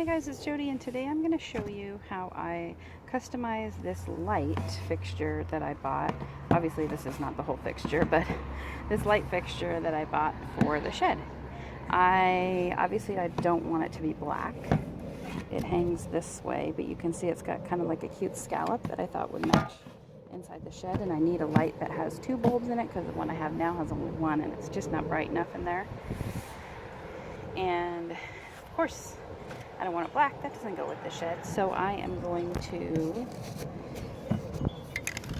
Hey guys, it's Jody, and today I'm going to show you how I customize this light fixture that I bought. Obviously this is not the whole fixture, but this light fixture that I bought for the shed. Obviously I don't want it to be black. It hangs this way, but you can see it's got kind of like a cute scallop that I thought would match inside the shed, and I need a light that has 2 bulbs in it because the one I have now has only 1 and it's just not bright enough in there. And of course I don't want it black, that doesn't go with the shed, so I am going to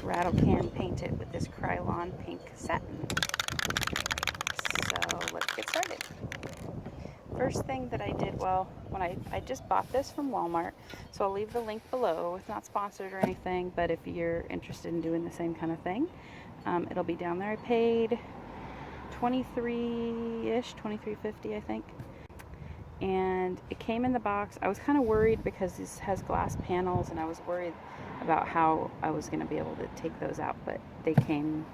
rattle can paint it with this Krylon pink satin. So let's get started. First thing that I did, well, when I just bought this from Walmart, so I'll leave the link below. It's not sponsored or anything, but if you're interested in doing the same kind of thing, it'll be down there. I paid $23-ish, $23.50 I think. And it came in the box. I was kind of worried because this has glass panels, and I was worried about how I was going to be able to take those out, but they came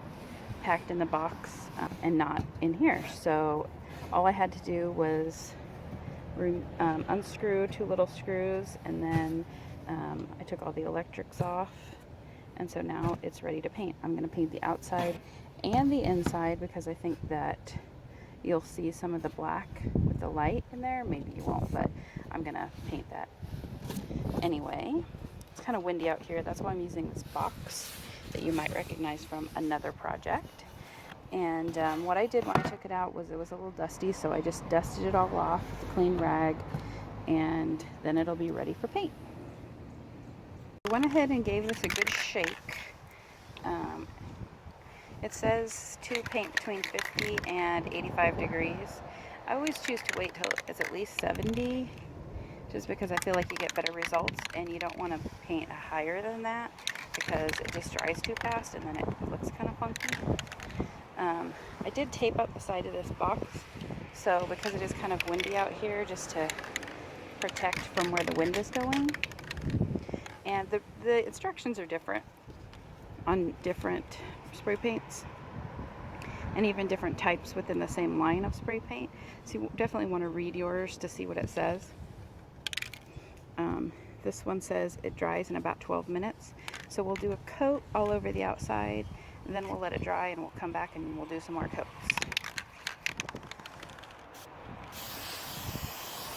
packed in the box and not in here. So all I had to do was unscrew 2 little screws, and then I took all the electrics off, and so now it's ready to paint. I'm going to paint the outside and the inside because I think that you'll see some of the black with the light in there. Maybe you won't, but I'm gonna paint that anyway. It's kind of windy out here. That's why I'm using this box that you might recognize from another project. And what I did when I took it out was it was a little dusty, so I just dusted it all off with a clean rag, and then it'll be ready for paint. I went ahead and gave this a good shake. It says to paint between 50 and 85 degrees. I always choose to wait till it's at least 70, just because I feel like you get better results, and you don't want to paint higher than that because it just dries too fast and then it looks kind of funky. I did tape up the side of this box, so because it is kind of windy out here, just to protect from where the wind is going. And the instructions are different on different spray paints, and even different types within the same line of spray paint, so you definitely want to read yours to see what it says. This one says it dries in about 12 minutes, so we'll do a coat all over the outside, and then we'll let it dry, and we'll come back and we'll do some more coats.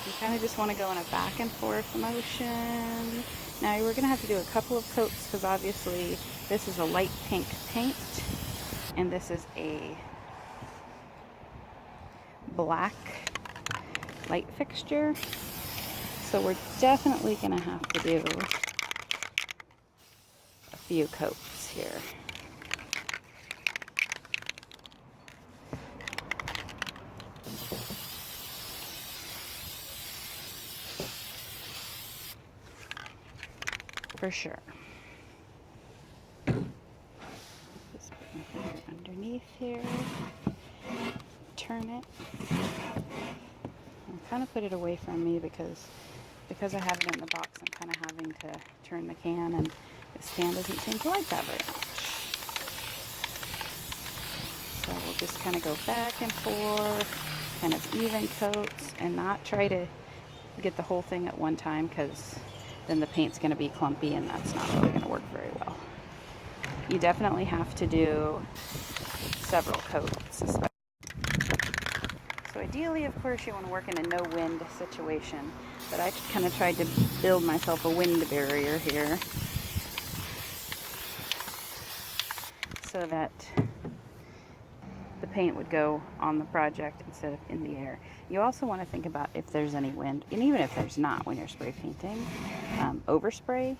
You kind of just want to go in a back and forth motion. Now we're going to have to do a couple of coats because obviously this is a light pink paint and this is a black light fixture. So we're definitely going to have to do a few coats here. For sure. Just put my finger underneath here, turn it, and kind of put it away from me because I have it in the box. I'm kind of having to turn the can, and this can doesn't seem to like that very much. So we'll just kind of go back and forth, kind of even coats, and not try to get the whole thing at one time because then the paint's going to be clumpy and that's not really going to work very well. You definitely have to do several coats. So ideally, of course, you want to work in a no wind situation, but I kind of tried to build myself a wind barrier here so that the paint would go on the project instead of in the air. You also want to think about if there's any wind, and even if there's not when you're spray painting, overspray.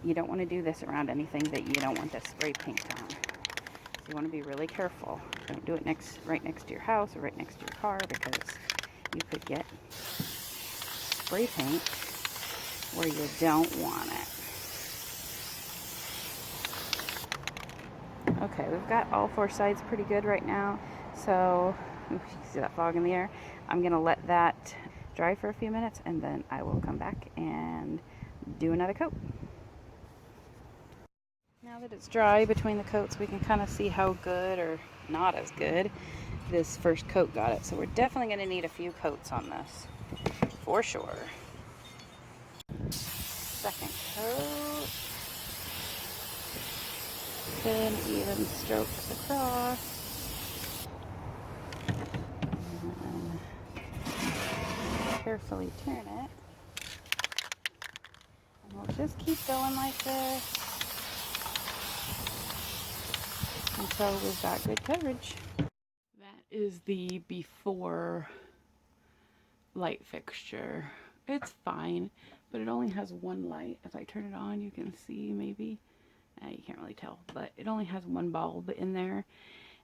You don't want to do this around anything that you don't want to spray paint on. So you want to be really careful. Don't do it right next to your house or right next to your car, because you could get spray paint where you don't want it. Okay, we've got all 4 sides pretty good right now, so you see that fog in the air. I'm going to let that dry for a few minutes, and then I will come back and do another coat. Now that it's dry between the coats, we can kind of see how good or not as good this first coat got it. So we're definitely going to need a few coats on this for sure. Second coat. Then even strokes across. And carefully turn it. And we'll just keep going like this until we've got good coverage. That is the before light fixture. It's fine, but it only has one light. If I turn it on, you can see maybe. You can't really tell, but it only has one bulb in there,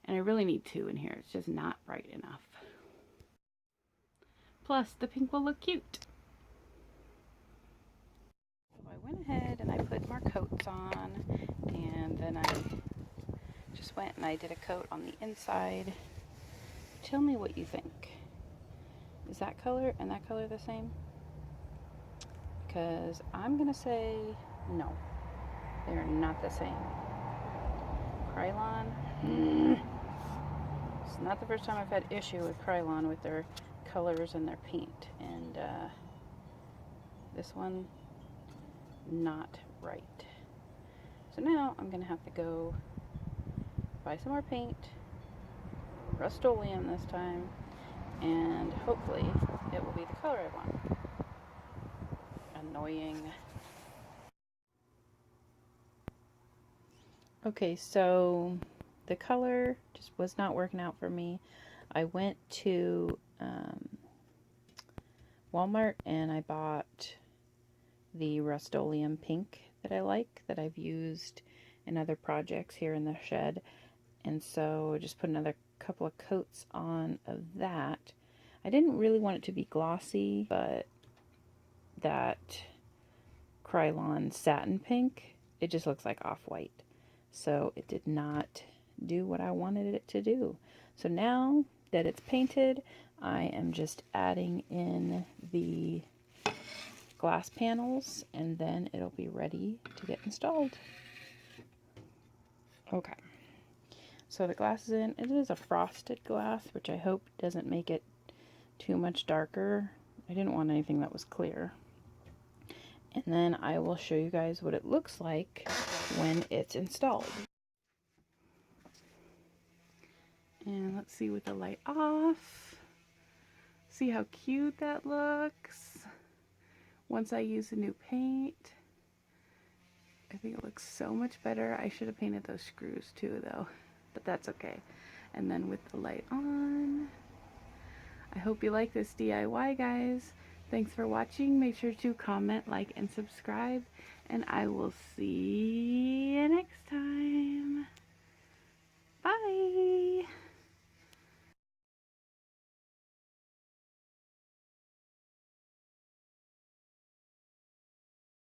and I really need two in here. It's just not bright enough. Plus, the pink will look cute. So I went ahead and I put more coats on, and then I just went and I did a coat on the inside. Tell me what you think. Is that color and that color the same? Because I'm gonna say no, they're not the same. Krylon, it's not the first time I've had issue with Krylon with their colors and their paint, and this one not right. So now I'm gonna have to go buy some more paint, Rustoleum this time, and hopefully it will be the color I want. Annoying. Okay, so the color just was not working out for me. I went to Walmart and I bought the Rustoleum Pink that I like, that I've used in other projects here in the shed. And so I just put another couple of coats on of that. I didn't really want it to be glossy, but that Krylon satin pink, it just looks like off-white. So it did not do what I wanted it to do. So now that it's painted, I am just adding in the glass panels, and then it'll be ready to get installed. Okay, so the glass is in. It is a frosted glass, which I hope doesn't make it too much darker. I didn't want anything that was clear. And then I will show you guys what it looks like when it's installed. And let's see with the light off. See how cute that looks. Once I use the new paint, I think it looks so much better. I should have painted those screws too though, but that's okay. And then with the light on, I hope you like this DIY, guys. Thanks for watching. Make sure to comment, like, and subscribe, and I will see you next time. Bye!